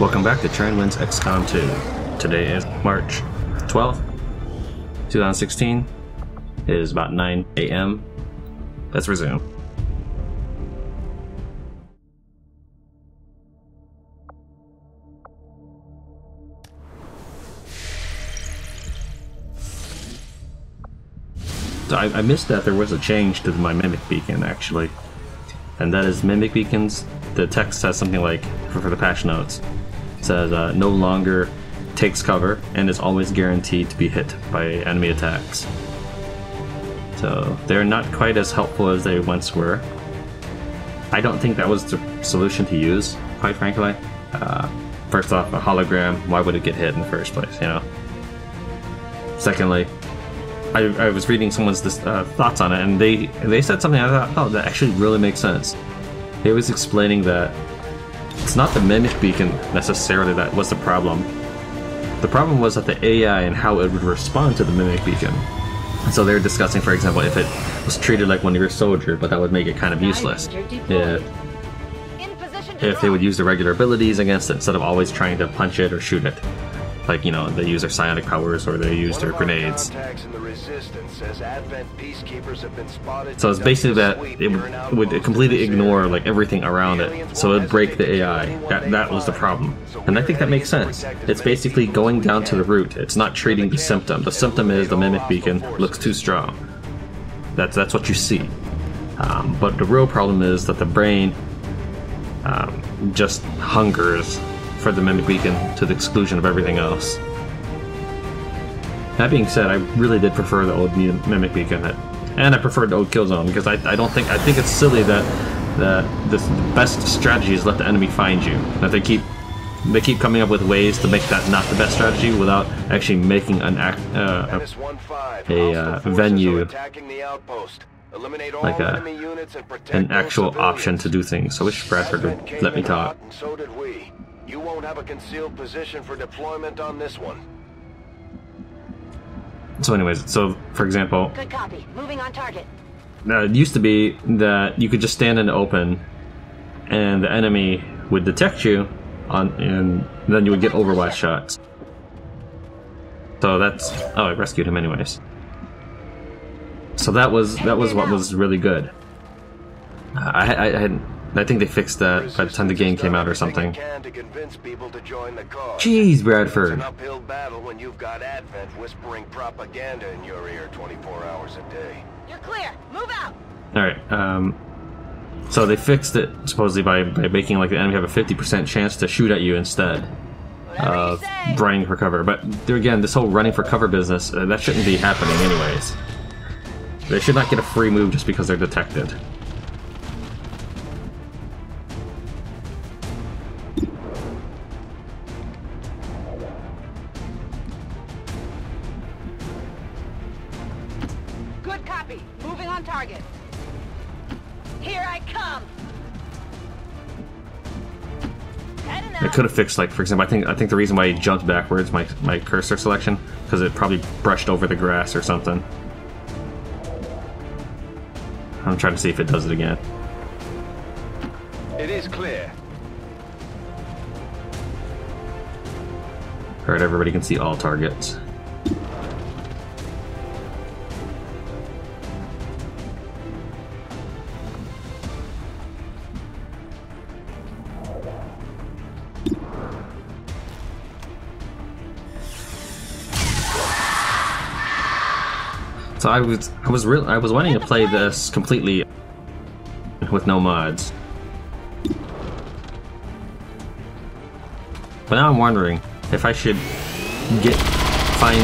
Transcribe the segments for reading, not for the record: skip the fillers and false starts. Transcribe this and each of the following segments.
Welcome back to Ironman's XCOM 2. Today is March 12th, 2016. It is about 9 a.m. Let's resume. So I missed that there was a change to my Mimic Beacon, actually. And that is Mimic Beacons. The text says something like, for the patch notes, it says no longer takes cover and is always guaranteed to be hit by enemy attacks. So they're not quite as helpful as they once were. I don't think that was the solution to use, quite frankly. First off, a hologram, why would it get hit in the first place, you know? Secondly, I was reading someone's thoughts on it, and they said something I thought, oh, that actually really makes sense. They was explaining that it's not the Mimic Beacon necessarily that was the problem. The problem was that the AI and how it would respond to the Mimic Beacon. So they were discussing, for example, if it was treated like one of your soldier, but that would make it kind of useless. If they would use the regular abilities against it instead of always trying to punch it or shoot it. Like, you know, they use their psionic powers or they use their grenades. So it's basically that it would completely ignore like everything around it, so it would break the AI. That was the problem. And I think that makes sense. It's basically going down to the root. It's not treating the symptom. The symptom is the Mimic Beacon looks too strong. That's what you see. But the real problem is that the brain just hungers for the Mimic Beacon to the exclusion of everything else. That being said, I really did prefer the old Mimic Beacon, and I preferred the old Killzone because I think it's silly that the best strategy is let the enemy find you. That they keep coming up with ways to make that not the best strategy without actually making an venue like an actual option to do things. So I wish Bradford would let me talk. So did we. You won't have a concealed position for deployment on this one. So anyways, so for example, good copy. Moving on target. It used to be that you could just stand in the open and the enemy would detect you and then you would get overwatch shots. So that's, oh, I rescued him anyways. So that was what was really good. I think they fixed that by the time the game came out or something. Jeez, Bradford. It's an uphill battle when you've got Advent whispering propaganda in your ear 24 hours a day. You're clear. Move out. All right. So they fixed it supposedly by making like the enemy have a 50% chance to shoot at you instead of running for cover. But there again, this whole running for cover business, that shouldn't be happening anyways. They should not get a free move just because they're detected. Good copy. Moving on target. Here I come. It could have fixed, like, for example, I think the reason why he jumped backwards, my cursor selection, because it probably brushed over the grass or something. I'm trying to see if it does it again. It is clear. Alright, everybody can see all targets. So I was wanting to play this completely with no mods, but now I'm wondering if I should find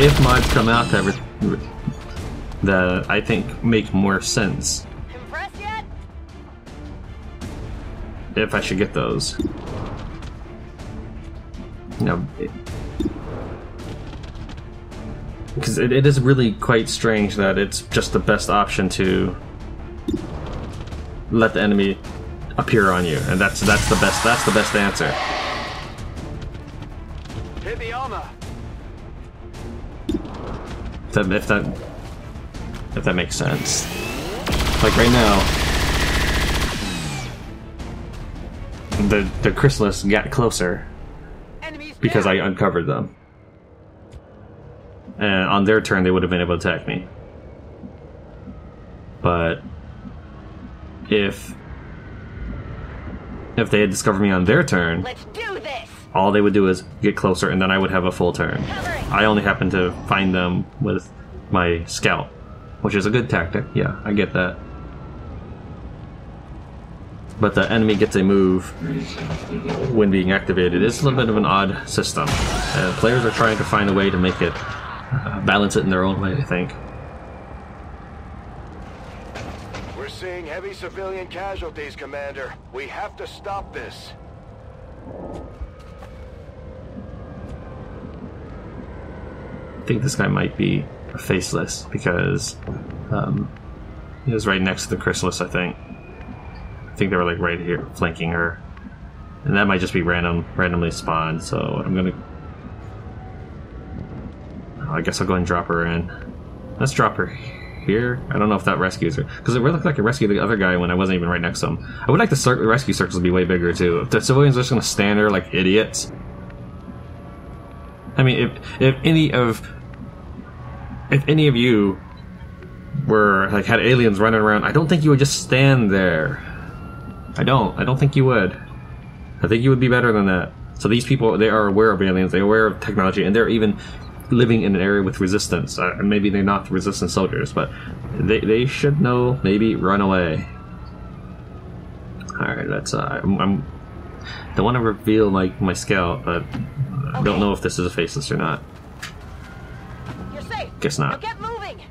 if mods come out that I think make more sense. Impressed yet? If I should get those, you know. Because it is really quite strange that it's just the best option to let the enemy appear on you, and that's the best answer. Hit the armor. If that makes sense. Like right now, the chrysalis got closer Enemies because I down. uncovered them. And on their turn, they would have been able to attack me. But if they had discovered me on their turn, Let's do this. all they would do is get closer, and then I would have a full turn. Covering. I only happen to find them with my scout, which is a good tactic. Yeah, I get that. But the enemy gets a move when being activated. It's a little bit of an odd system. Players are trying to find a way to make it balance it in their own way, I think. We're seeing heavy civilian casualties, Commander. We have to stop this. I think this guy might be a faceless because he was right next to the chrysalis, I think. I think they were like right here flanking her. And that might just be randomly spawned, so I'm gonna... I guess I'll go ahead and drop her in. Let's drop her here. I don't know if that rescues her, because it really looked like it rescued the other guy when I wasn't even right next to him. I would like the rescue circles to be way bigger too. If the civilians are just gonna stand there like idiots. I mean, if any of you were like had aliens running around, I don't think you would just stand there. I don't think you would. I think you would be better than that. So these people, they are aware of aliens, they're aware of technology, and they're even living in an area with resistance. Maybe they're not resistant soldiers, but they should know. Maybe run away. All right, let's. I'm don't want to reveal my scout, but I don't know if this is a faceless or not. You're safe. Guess Now not. get moving.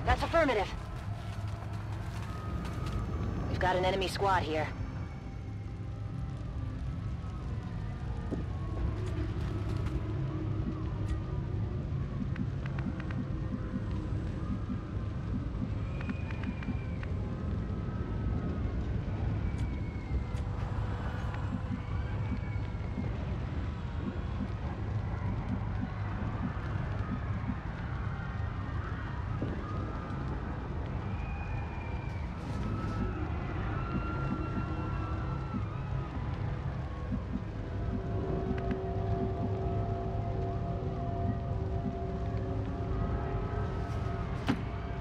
That's affirmative. We've got an enemy squad here.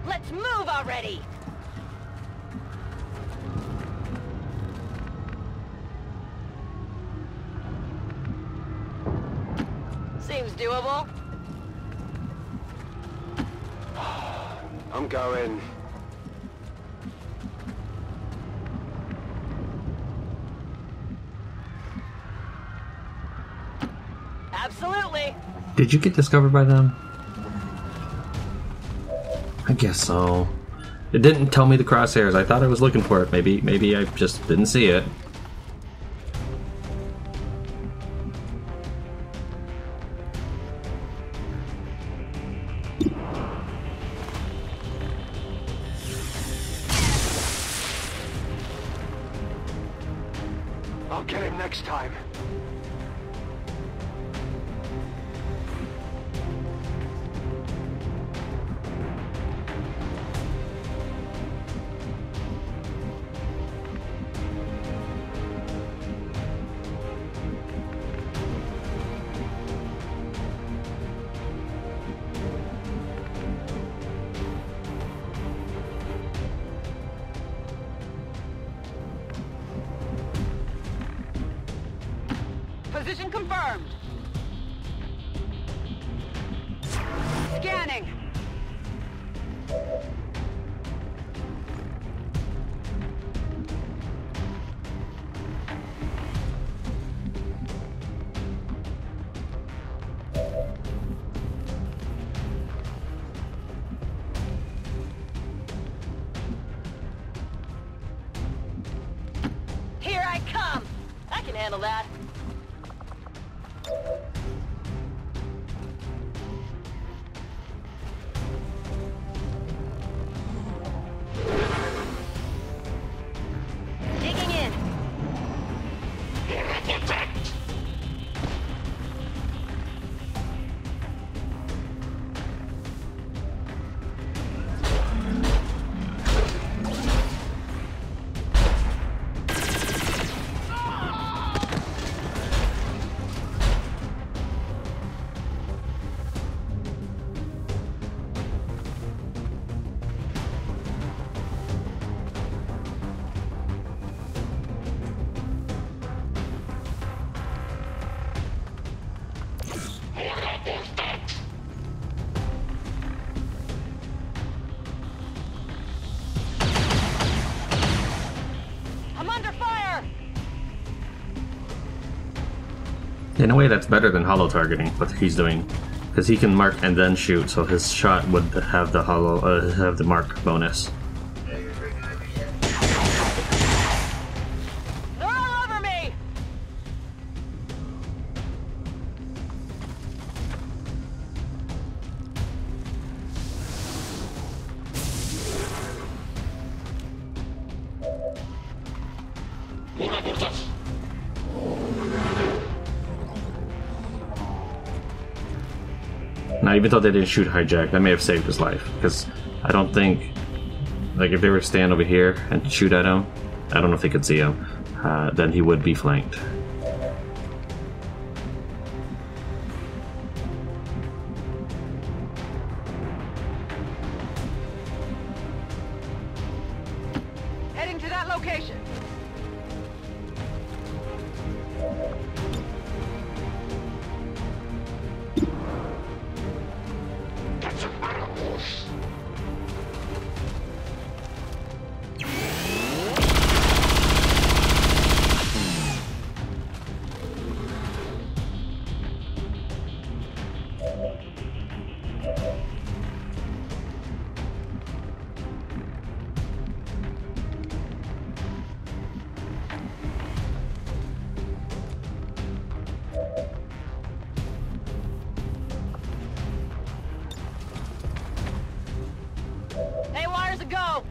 Let's move already! Seems doable. I'm going. Absolutely. Did you get discovered by them? I guess so. It didn't tell me the crosshairs. I thought I was looking for it. Maybe I just didn't see it. I'll get him next time. Position confirmed. Scanning. Here I come. I can handle that. In a way, that's better than hollow targeting, what he's doing, because he can mark and then shoot, so his shot would have the have the mark bonus. They're all over me! Now, even though they didn't shoot hijack, that may have saved his life, because I don't think, like, if they were to stand over here and shoot at him, I don't know if they could see him, then he would be flanked. Heading to that location. Hey, wires a go!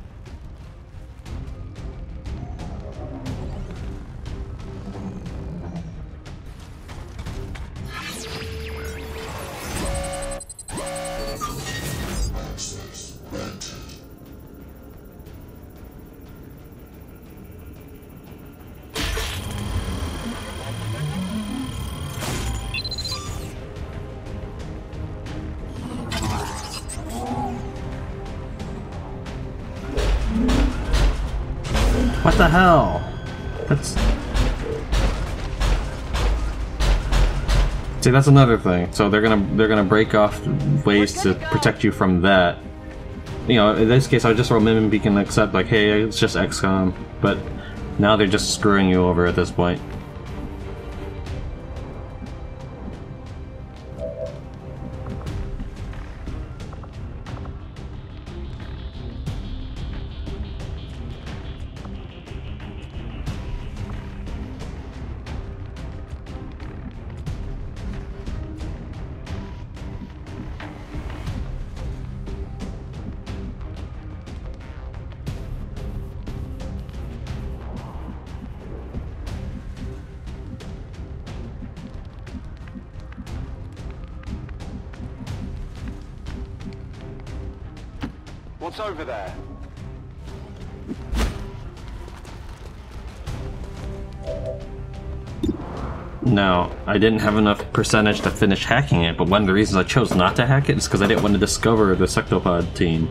What the hell? That's... See, that's another thing. So they're gonna break off ways to protect you from that. You know, in this case, I just roll Mimic Beacon and accept, like, hey, it's just XCOM. But now they're just screwing you over at this point. What's over there? Now, I didn't have enough percentage to finish hacking it, but one of the reasons I chose not to hack it is because I didn't want to discover the Sectopod team.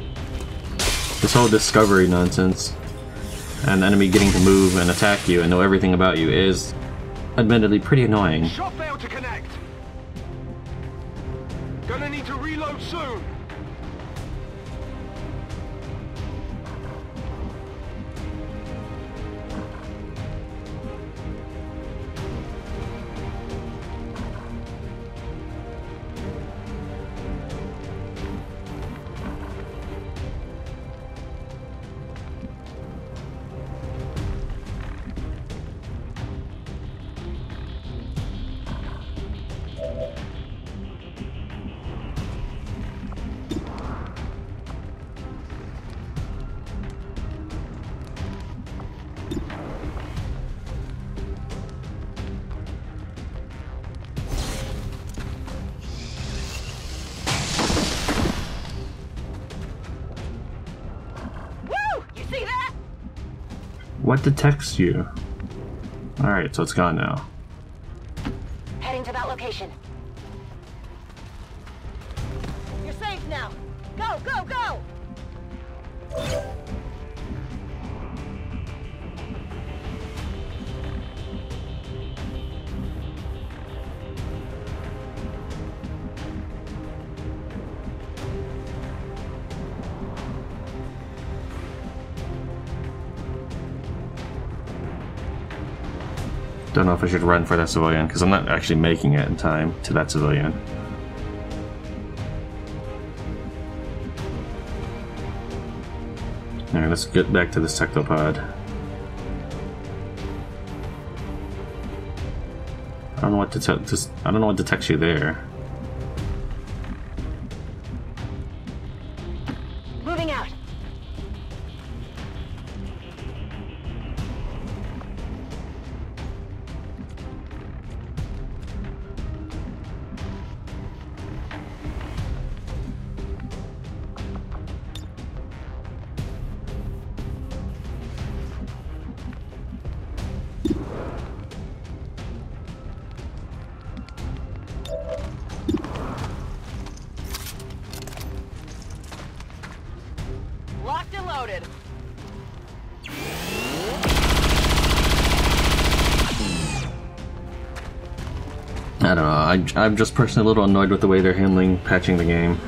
This whole discovery nonsense, and the enemy getting to move and attack you and know everything about you is, admittedly, pretty annoying. Shot failed to connect. Gonna need to reload soon. What detects you? Alright, so it's gone now. Heading to that location. You're safe now. Go, go, go! Don't know if I should run for that civilian, because I'm not actually making it in time to that civilian. Alright, let's get back to this sectopod. I don't know what to I don't know what detects you there. Moving out. Locked and loaded. I don't know, I'm just personally a little annoyed with the way they're handling patching the game.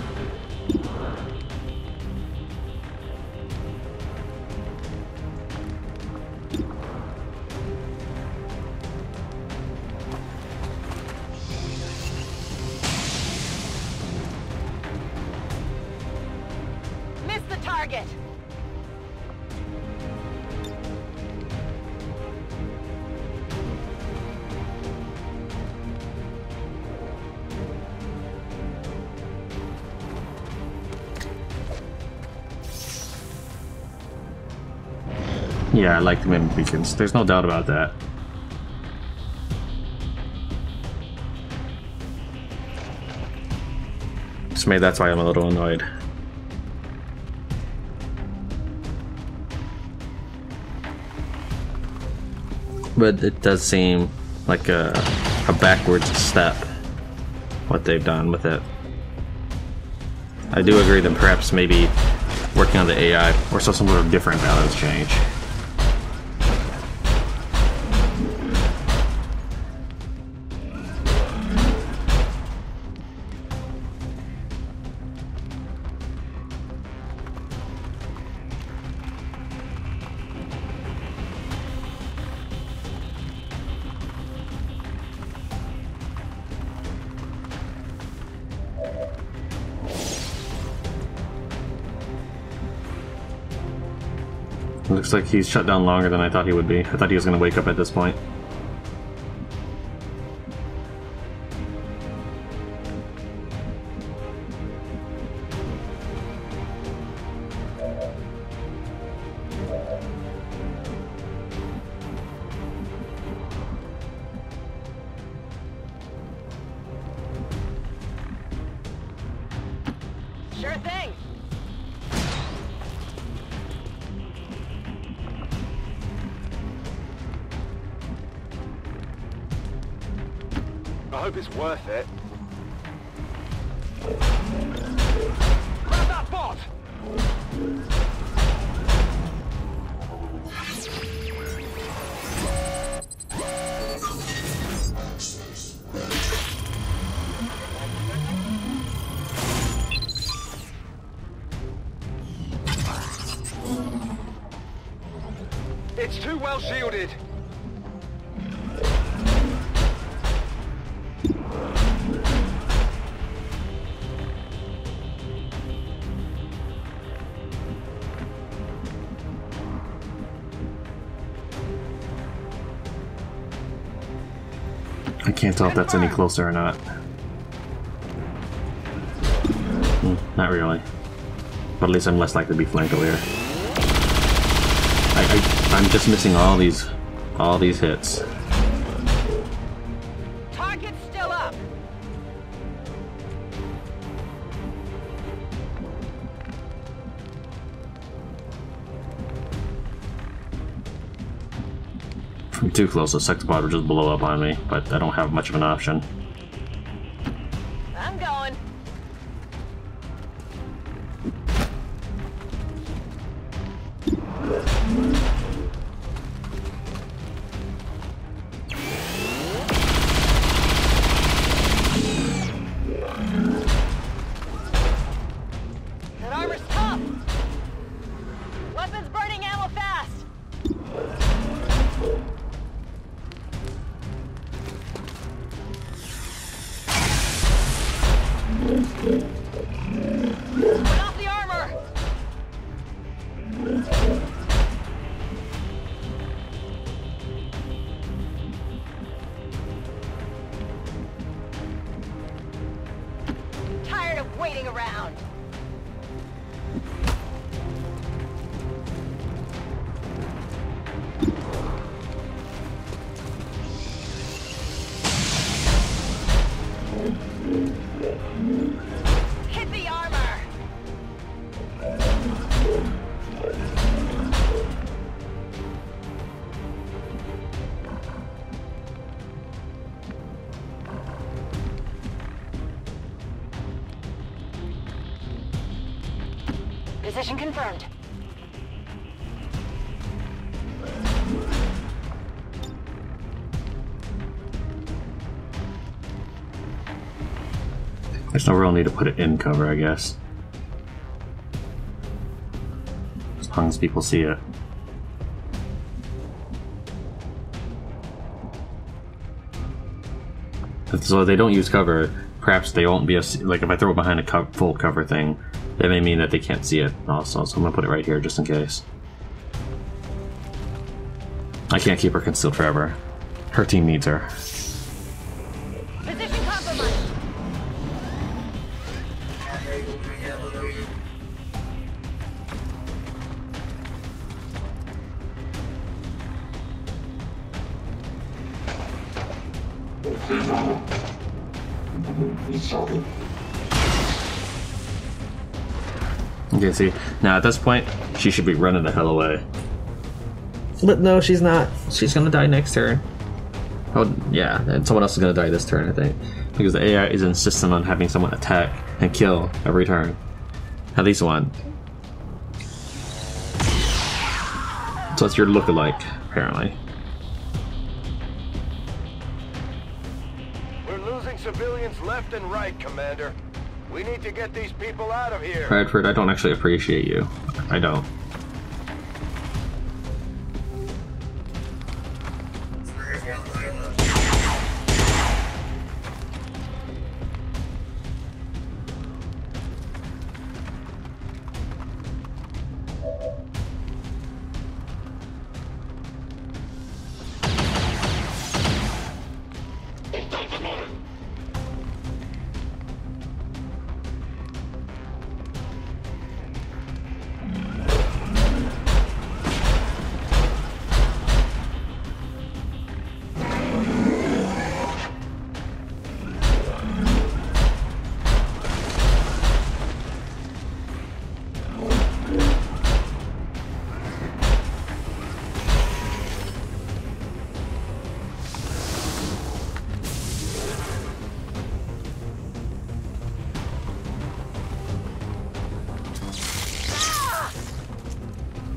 Missed the target. Yeah, I like the mimic beacons. There's no doubt about that. So maybe that's why I'm a little annoyed. But it does seem like a backwards step, what they've done with it. I do agree that perhaps maybe working on the AI or some sort of different balance change. Looks like he's shut down longer than I thought he would be. I thought he was going to wake up at this point. Sure thing. I hope it's worth it. Grab that bot. It's too well shielded. I can't tell if that's any closer or not. Not really. But at least I'm less likely to be flanked over here. I'm just missing all these hits. Target's still up. If I'm too close, the sectopod will just blow up on me, but I don't have much of an option. I'm going. That armor's tough. Weapons burning ammo fast. Put off the armor! Tired of waiting around. Hit the armor! Position confirmed. There's no real need to put it in cover, I guess. As long as people see it. So if they don't use cover, perhaps they won't be like if I throw it behind a full cover thing, that may mean that they can't see it also, so I'm gonna put it right here just in case. I can't keep her concealed forever. Her team needs her. Position compromised. Okay, see, now at this point, she should be running the hell away. But no, she's not. She's gonna die next turn. Oh, yeah, and someone else is gonna die this turn, I think. Because the AI is insistent on having someone attack and kill every turn. At least one. So it's your lookalike, apparently. We're losing civilians left and right, Commander. We need to get these people out of here. Bradford, I don't actually appreciate you. I don't.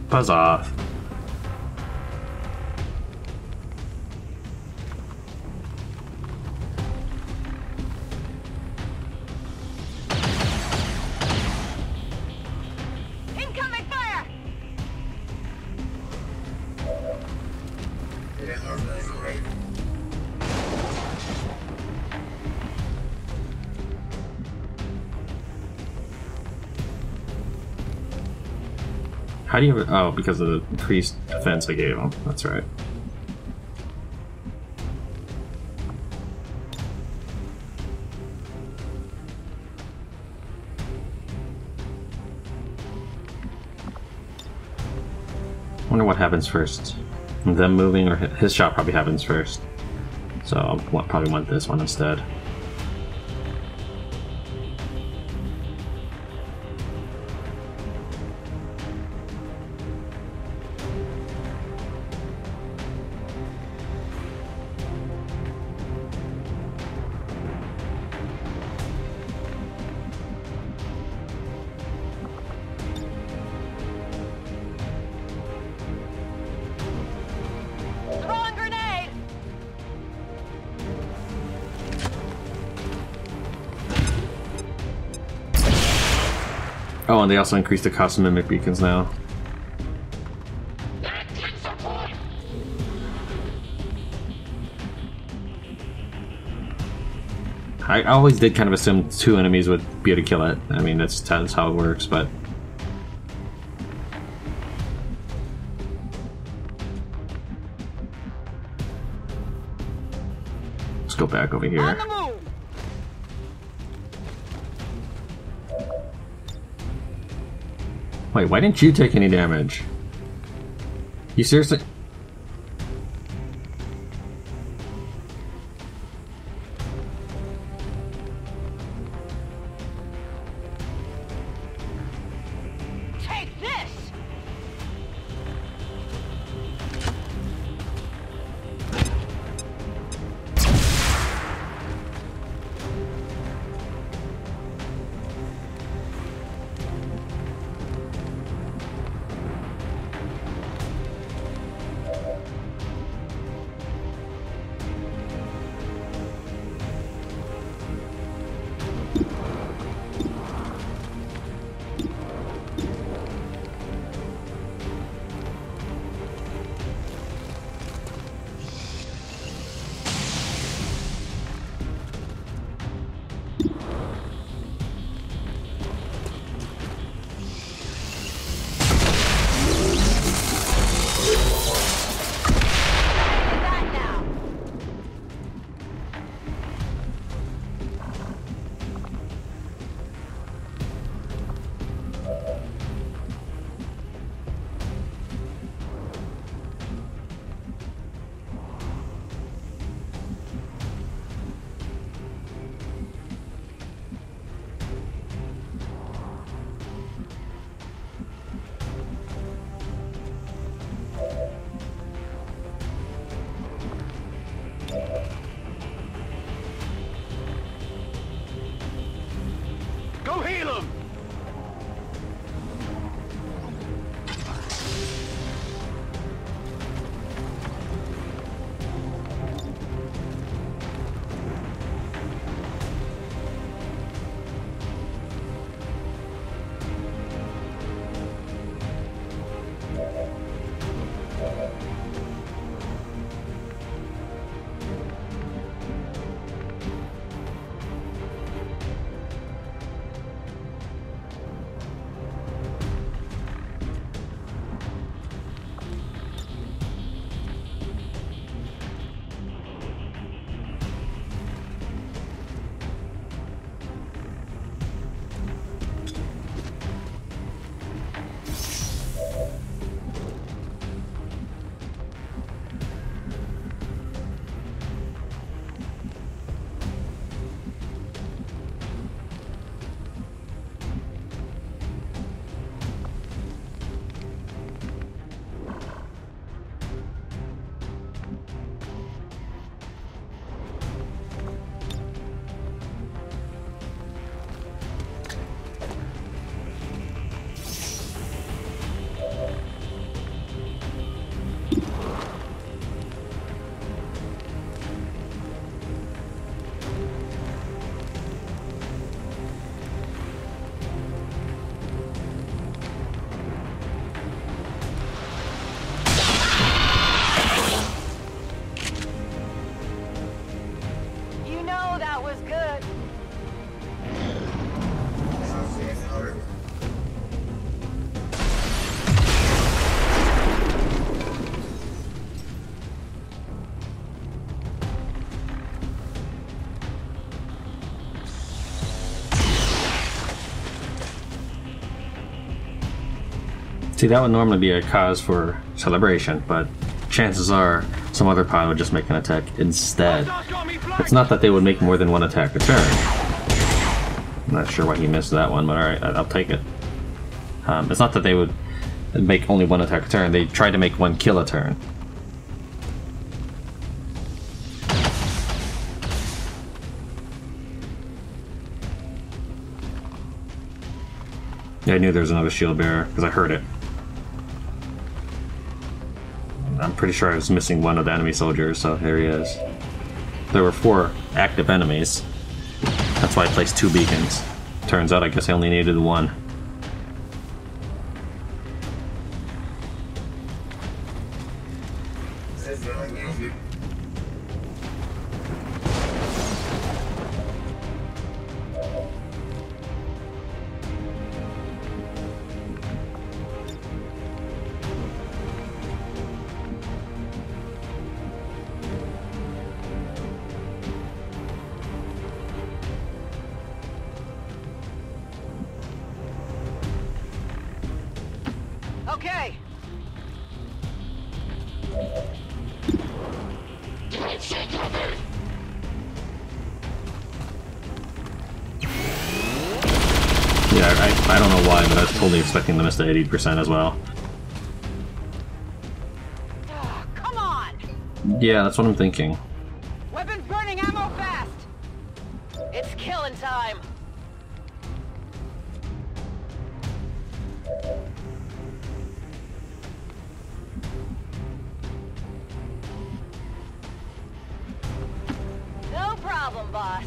Buzz off. Incoming fire! How do you... Oh, because of the increased defense I gave him. That's right. Wonder what happens first. Them moving or his shot probably happens first. So I'll probably want this one instead. Throwing grenade! Oh, and they also increased the cost of mimic beacons now. I always did kind of assume 2 enemies would be able to kill it. I mean, that's how it works, but... Let's go back over here. On the move. Wait, why didn't you take any damage? You seriously... Take this. That now. Go heal him! You know that was good. See, that would normally be a cause for celebration, but chances are some other pilot would just make an attack instead. It's not that they would make more than 1 attack a turn. I'm not sure why he missed that one, but alright, I'll take it. It's not that they would make only 1 attack a turn, they try to make 1 kill a turn. Yeah, I knew there was another shield bearer, because I heard it. I'm pretty sure I was missing 1 of the enemy soldiers, so here he is. There were 4 active enemies. That's why I placed 2 beacons. Turns out I guess I only needed 1. okay. Yeah, I don't know why, but I was totally expecting to miss the 80% as well. Ah, come on! Yeah, that's what I'm thinking. Weapons burning ammo fast! It's killing time! No problem, boss.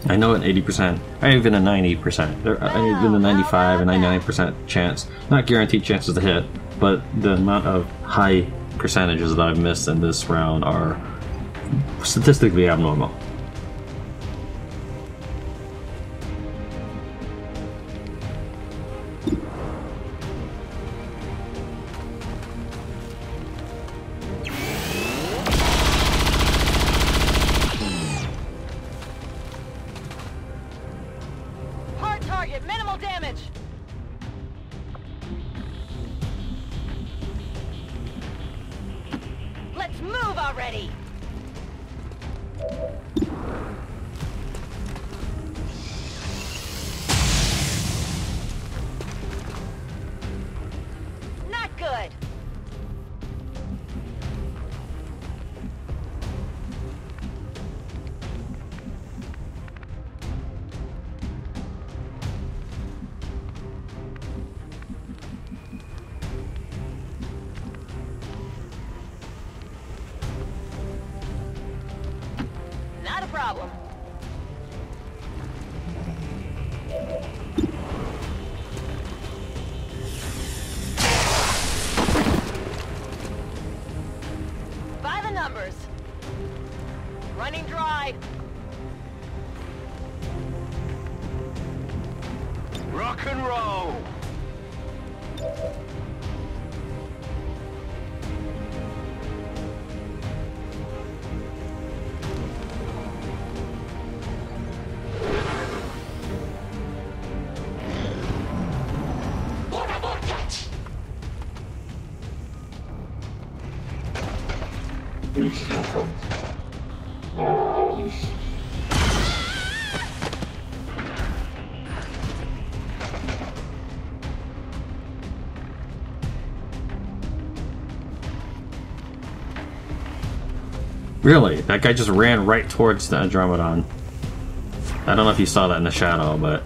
I know an 80%, or even a 90%, or even a 95 and 99% chance. Not guaranteed chances to hit, but the amount of high percentages that I've missed in this round are statistically abnormal. Hard target, minimal damage! Let's move already! Not good! Not a problem. By the numbers. Running dry. Rock and roll! Really? That guy just ran right towards the Andromedon. I don't know if you saw that in the shadow, but...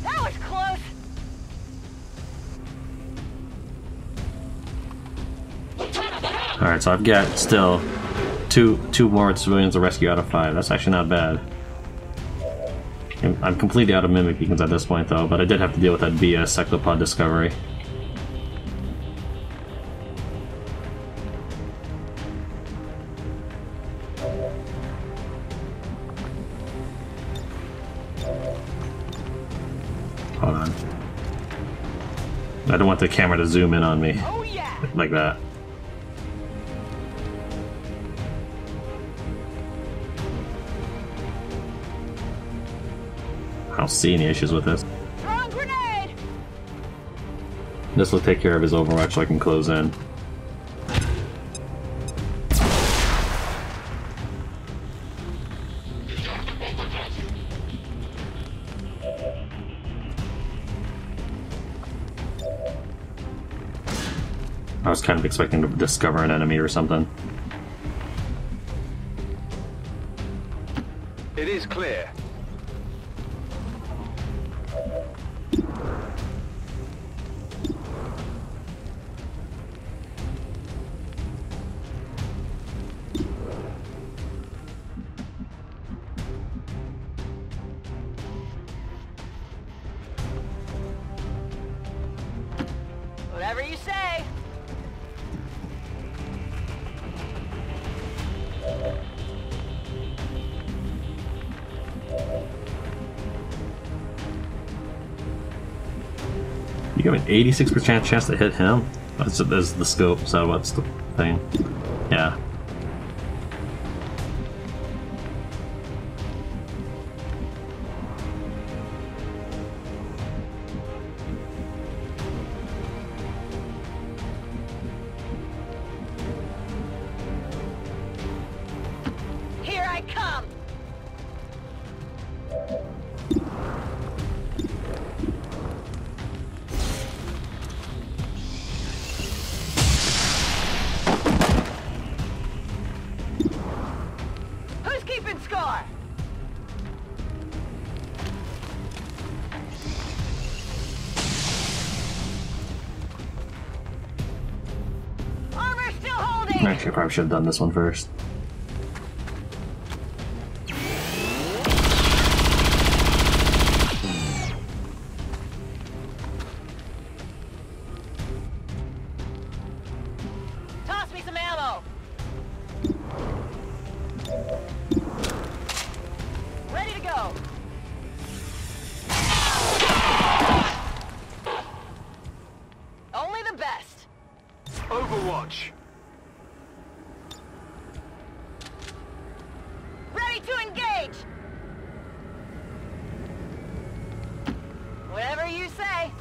That was close! Alright, so I've got still two more civilians to rescue out of 5. That's actually not bad. I'm completely out of mimic beacons at this point though, but I did have to deal with that BS Cephalopod discovery. Hold on. I don't want the camera to zoom in on me Oh yeah! like that. I don't see any issues with this. Throwing grenade! This will take care of his Overwatch so I can close in. I was kind of expecting to discover an enemy or something. It is clear. Whatever you say. You have an 86% chance to hit him? That's the scope, so what's the thing? Yeah. Here I come! Who's keeping score? Armor still holding! Actually, I probably should have done this one first. Toss me some ammo! Ready to go! Only the best! Overwatch. Ready to engage! Whatever you say.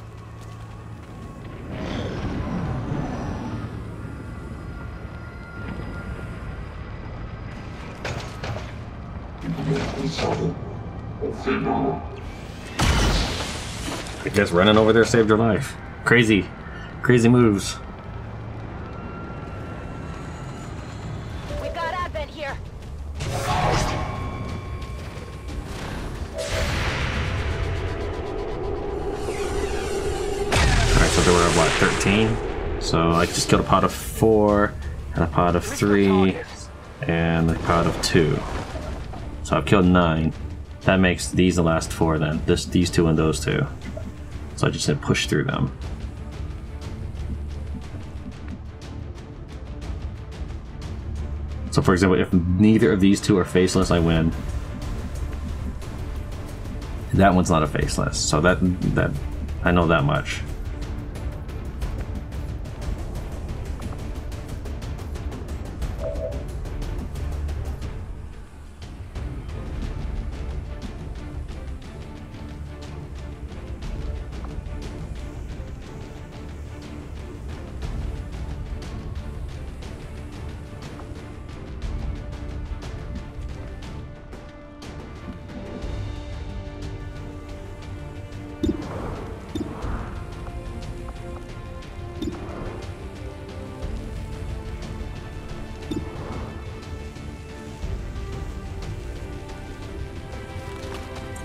I guess running over there saved your life. Crazy. Crazy moves. We've got Advent here. Alright, so there were, what, 13? So I just killed a pot of 4, and a pot of 3, and a pot of 2. So I've killed 9. That makes these the last 4 then. These 2 and those 2. So I just didn't push through them. So for example, if neither of these 2 are faceless, I win. That one's not a faceless, so that I know that much.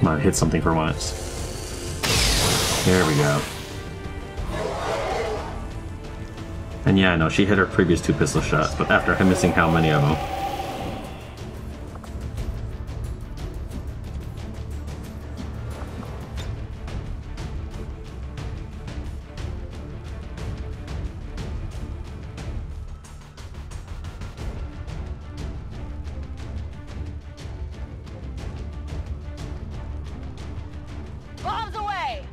Come on, hit something for once. There we go. And yeah, no, she hit her previous 2 pistol shots, but after him missing how many of them? Bombs away!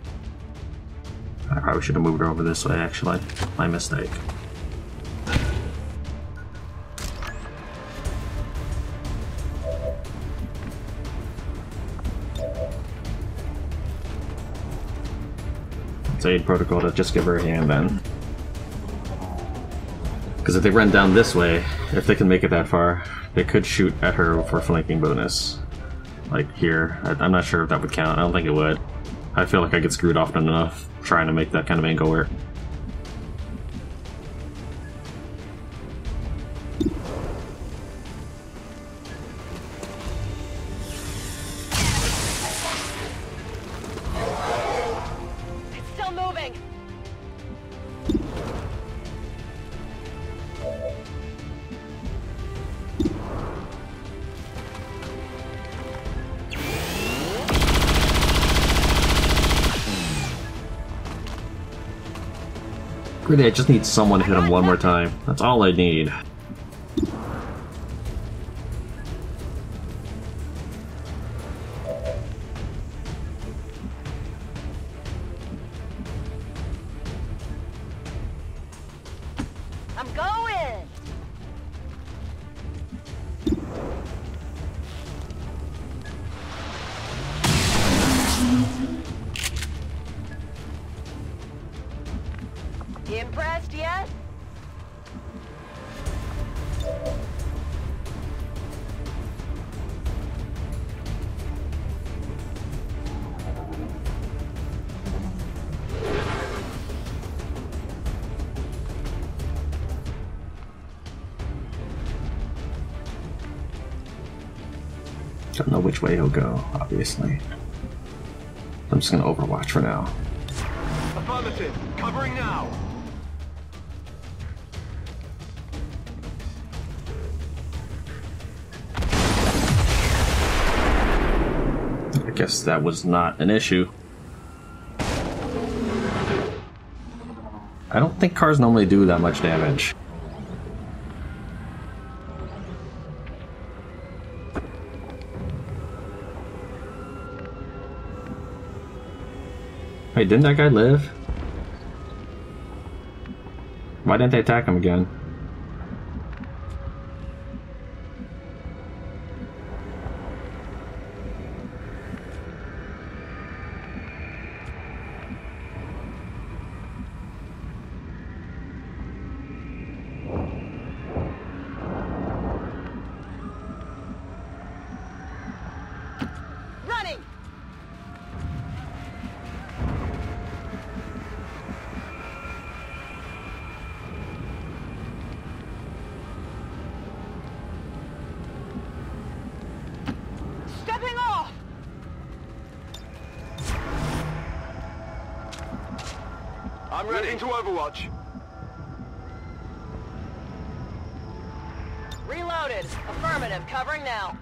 I probably should have moved her over this way, actually. My mistake. Let's aid protocol to just give her a hand then. Because if they run down this way, if they can make it that far, they could shoot at her for a flanking bonus. Like here. I'm not sure if that would count. I don't think it would. I feel like I get screwed often enough trying to make that kind of angle work. It's still moving! Really, I just need someone to hit him one more time. That's all I need. Don't know which way he'll go, obviously. I'm just gonna overwatch for now. Affirmative. Covering now. I guess that was not an issue. I don't think cars normally do that much damage. Wait, didn't that guy live? Why didn't they attack him again? Running! Stepping off! I'm ready to Overwatch. Reloaded. Affirmative. Covering now.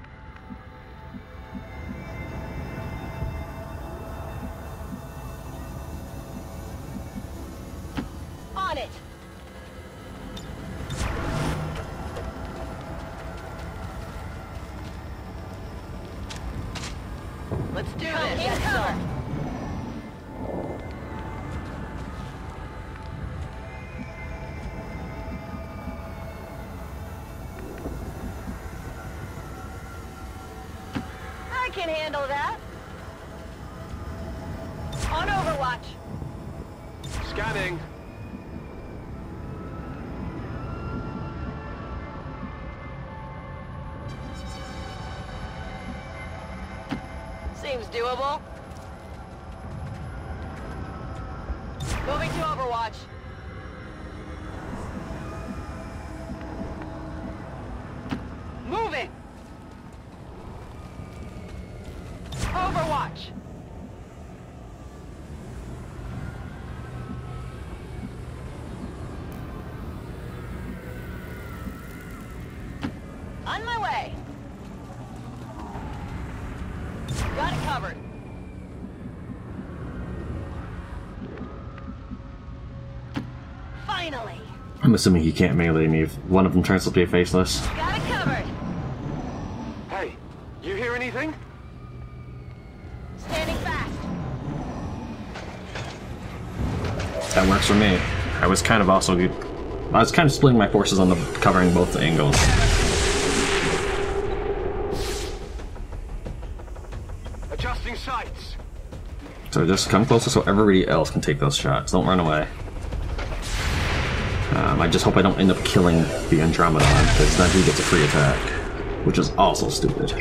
On it. Let's do this. Yes, sir. I can handle that. On Overwatch. Scanning. Seems doable. Moving to Overwatch. Moving. Overwatch. On my way. Got it covered. Finally. I'm assuming he can't melee me if one of them turns to be faceless. Got it covered. Hey, you hear anything? Standing fast. That works for me. I was kind of splitting my forces on the covering both angles. Adjusting sights. So just come closer so everybody else can take those shots. Don't run away. I just hope I don't end up killing the Andromedon, because then he gets a free attack, which is also stupid.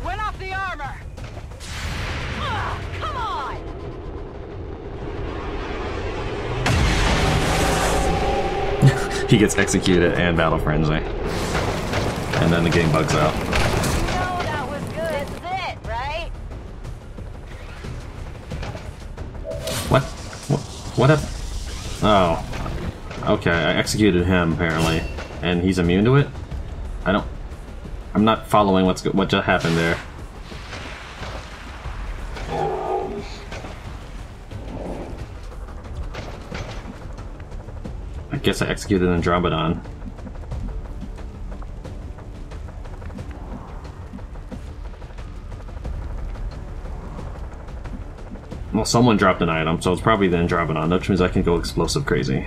Went off the armor. Ah, come on. He gets executed and battle frenzy. And then the game bugs out. No, that was good. This is it, right? What? What up? Oh. Okay, I executed him apparently. And he's immune to it? I'm not following what just happened there. I guess I executed Andromedon. Well, someone dropped an item, so it's probably the Andromedon, which means I can go explosive crazy.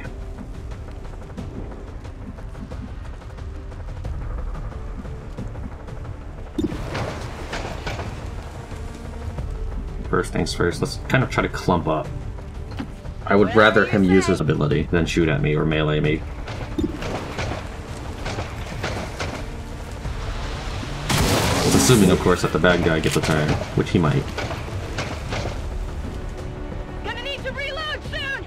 First things first, let's kind of try to clump up. I would rather him use his ability than shoot at me or melee me. Assuming, of course, that the bad guy gets a turn, which he might. Gonna need to reload soon.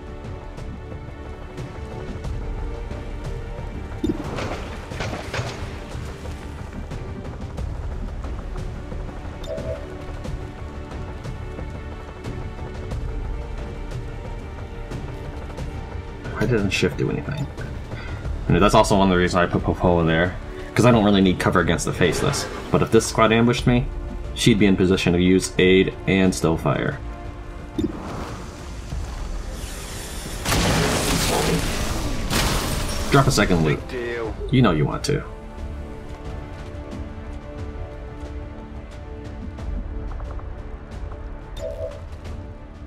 Why didn't shift do anything? And that's also one of the reasons I put Popo in there, because I don't really need cover against the faceless. But if this squad ambushed me, she'd be in position to use aid and still fire. Drop a second loot. You know you want to.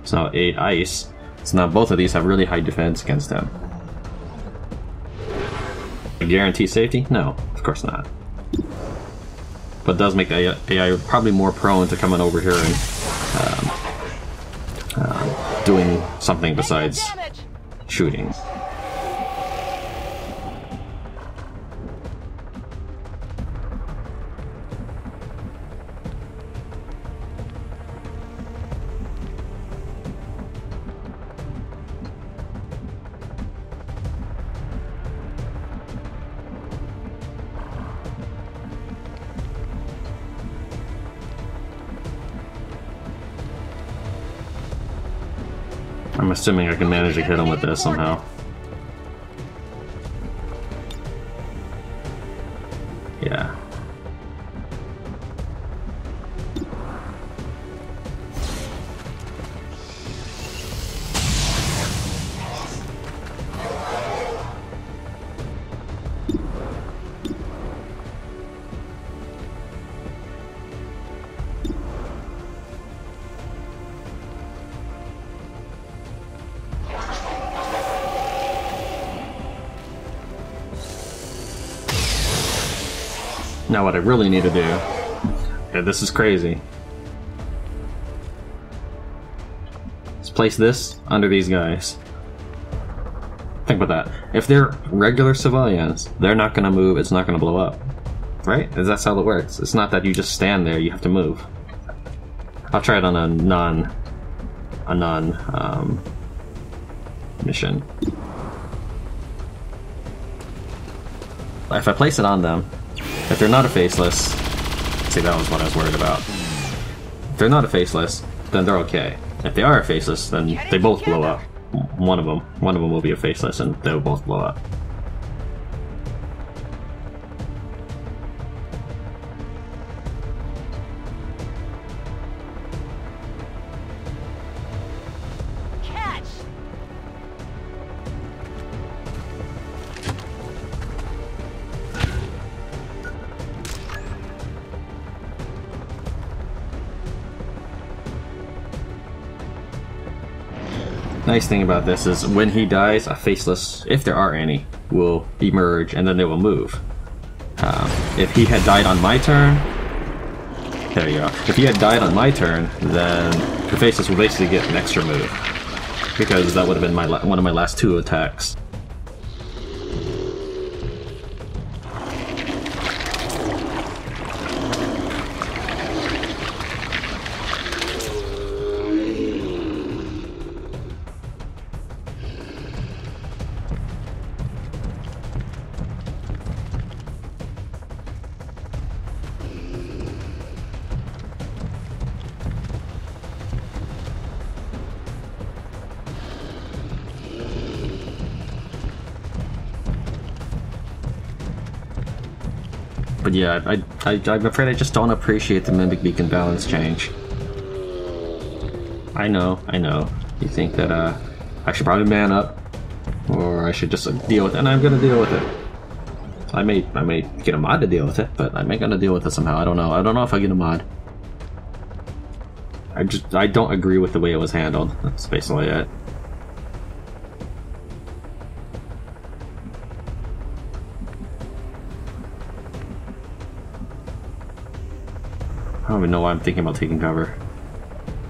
So now 8 ice. So now both of these have really high defense against him. Guarantee safety? No, of course not. But it does make the AI probably more prone to coming over here and doing something besides shooting. I'm assuming I can manage to hit him with this somehow. Yeah. Now what I really need to do, okay, this is crazy, is place this under these guys. Think about that. If they're regular civilians, they're not going to move, it's not going to blow up. Right? That's how it works. It's not that you just stand there, you have to move. I'll try it on a non mission. If I place it on them, if they're not a faceless, see, that was what I was worried about. If they're not a faceless, then they're okay. If they are a faceless, then they both blow up. One of them will be a faceless, and they'll both blow up. Nice thing about this is when he dies, a faceless, if there are any, will emerge and then they will move. If he had died on my turn, there you go. If he had died on my turn, then the faceless will basically get an extra move, because that would have been one of my last 2 attacks. But yeah, I'm afraid I just don't appreciate the Mimic Beacon balance change. I know. You think that I should probably man up, or I should just deal with it, and I'm gonna deal with it. I may get a mod to deal with it, but I'm gonna deal with it somehow. I don't know if I get a mod. I don't agree with the way it was handled. That's basically it. I don't even know why I'm thinking about taking cover.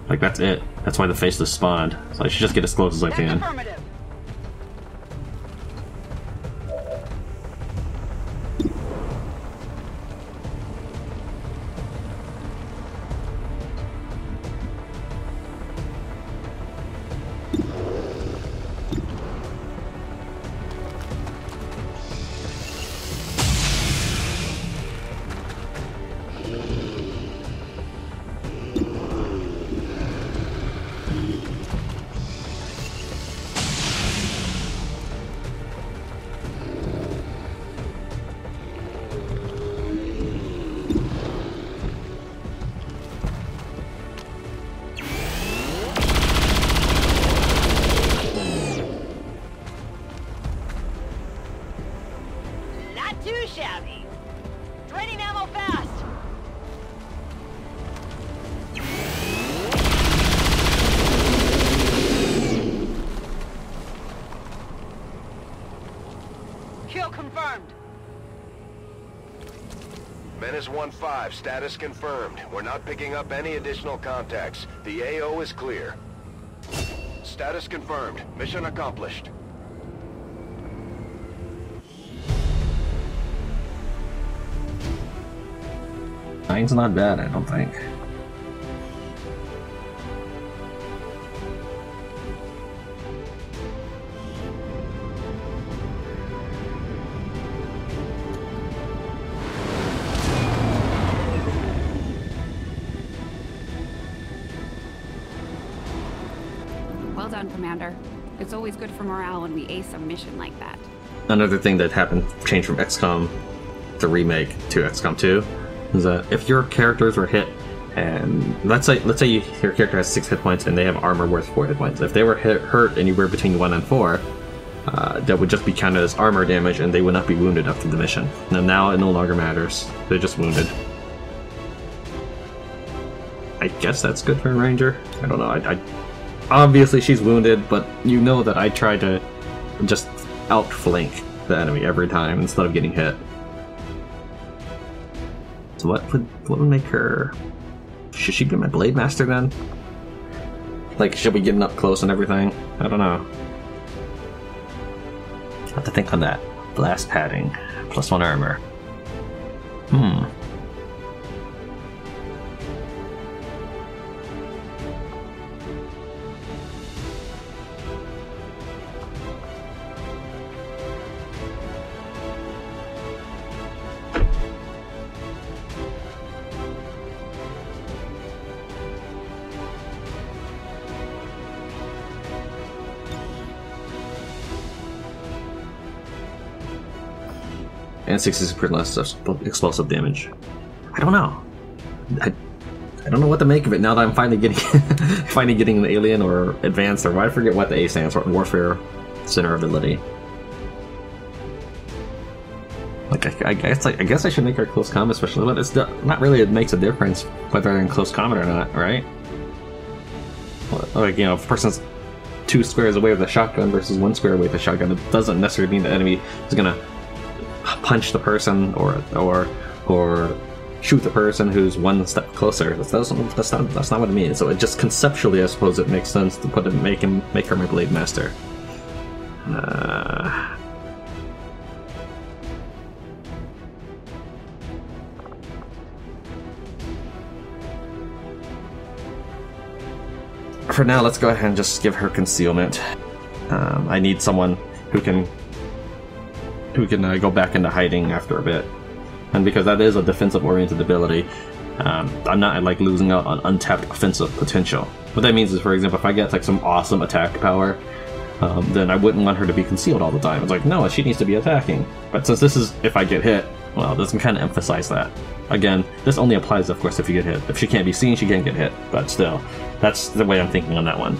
Like, that's it. That's why the faceless spawned. So I should just get as close as I can. is 1-5. Status confirmed. We're not picking up any additional contacts. The AO is clear. Status confirmed. Mission accomplished. Nine's not bad, I don't think. Well done, Commander. It's always good for morale when we ace a mission like that. Another thing that happened, changed from XCOM, the remake, to XCOM 2, is that if your characters were hit, and let's say your character has 6 hit points and they have armor worth 4 hit points. If they were hurt and you were between 1 and 4, that would just be counted as armor damage and they would not be wounded after the mission. And now it no longer matters. They're just wounded. I guess that's good for a ranger. I don't know. I obviously she's wounded, but you know that I try to just outflank the enemy every time instead of getting hit. So what would make her? Should she be my blade master then? Like, should we getting up close and everything? I don't know. Have to think on that. Blast padding, +1 armor. And 66% less explosive damage. I don't know. I don't know what to make of it now that I'm finally getting finally getting an alien or advanced, or I forget what the A stands for, Warfare Center ability. Like I guess I should make her close combat specialist, but it's not really. It makes a difference whether they're in close combat or not, right? Like, you know, if a person's 2 squares away with a shotgun versus 1 square away with a shotgun, it doesn't necessarily mean the enemy is gonna punch the person or shoot the person who's 1 step closer. That's not what it means. So it just conceptually, I suppose, it makes sense to make her my blade master. For now, let's go ahead and just give her concealment. I need someone who can go back into hiding after a bit, and because that is a defensive-oriented ability, I'm not like losing out on untapped offensive potential. What that means is, for example, if I get like some awesome attack power, then I wouldn't want her to be concealed all the time. It's like, no, she needs to be attacking. But since this is if I get hit, well, this can kind of emphasize that. Again, this only applies, of course, if you get hit. If she can't be seen, she can't get hit. But still, that's the way I'm thinking on that one.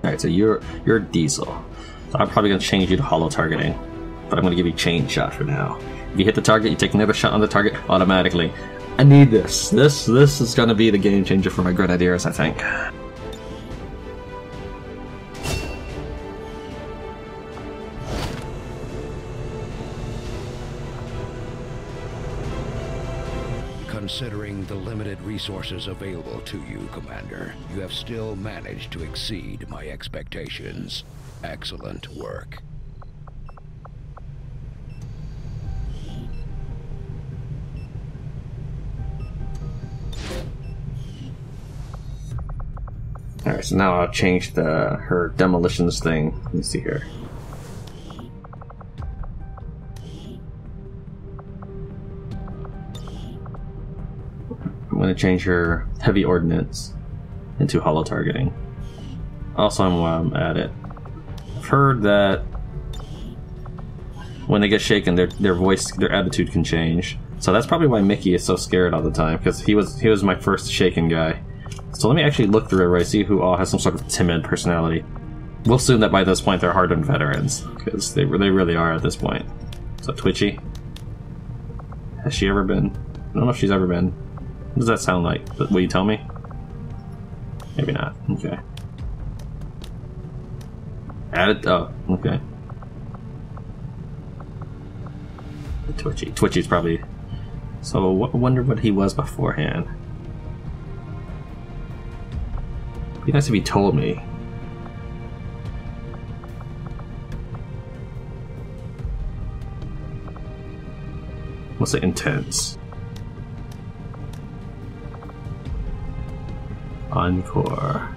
Alright, so you're Diesel. So I'm probably going to change you to hollow targeting, but I'm going to give you chain shot for now. If you hit the target, you take another shot on the target automatically. I need this. This is going to be the game changer for my Grenadiers, I think. Considering the limited resources available to you, Commander, you have still managed to exceed my expectations. Excellent work. Alright, so now I'll change her demolitions thing. Let me see here. I'm going to change her heavy ordnance into hollow targeting. Also, while I'm at it, I've heard that when they get shaken, their attitude can change. So that's probably why Mickey is so scared all the time, because he was my first shaken guy. So let me actually look through everybody, see who all has some sort of timid personality. We'll assume that by this point they're hardened veterans, because they really are at this point. So Twitchy, has she ever been? I don't know if she's ever been. What does that sound like? Will you tell me? Maybe not. Okay. Added. Oh, okay. Twitchy. Twitchy's probably... So, I wonder what he was beforehand. Be nice if he told me. What's it? Intense. Encore.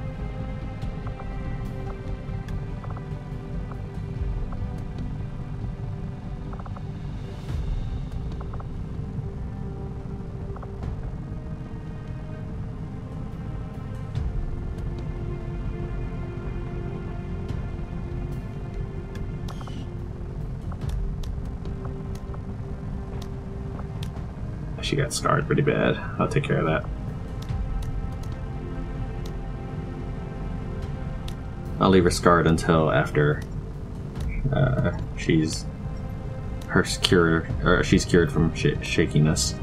She got scarred pretty bad. I'll take care of that. I'll leave her scarred until after she's cured from shakiness.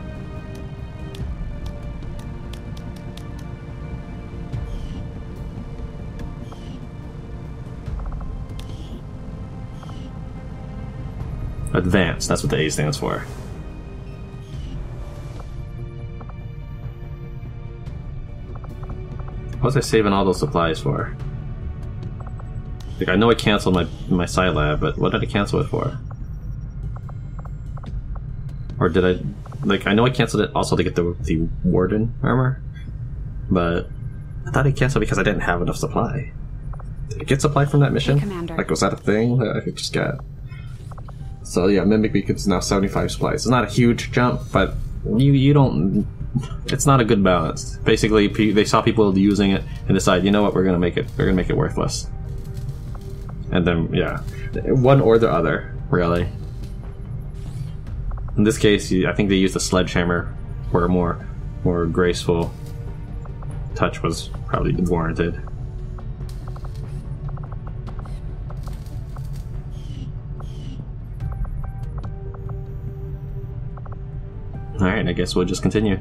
Advanced, that's what the A stands for. What was I saving all those supplies for? Like, I know I canceled my Scilab, but what did I cancel it for? Or did I... Like, I know I canceled it also to get the Warden armor, but I thought I canceled because I didn't have enough supply. Did I get supply from that mission? Commander. Like, was that a thing that I just got? So yeah, Mimic Beacon's now 75 supplies. It's not a huge jump, but you don't... It's not a good balance. Basically, they saw people using it and decide, you know what, we're gonna make it worthless. And then, yeah, one or the other, really. In this case, I think they used a sledgehammer, where a more graceful touch was probably warranted. Alright, I guess we'll just continue.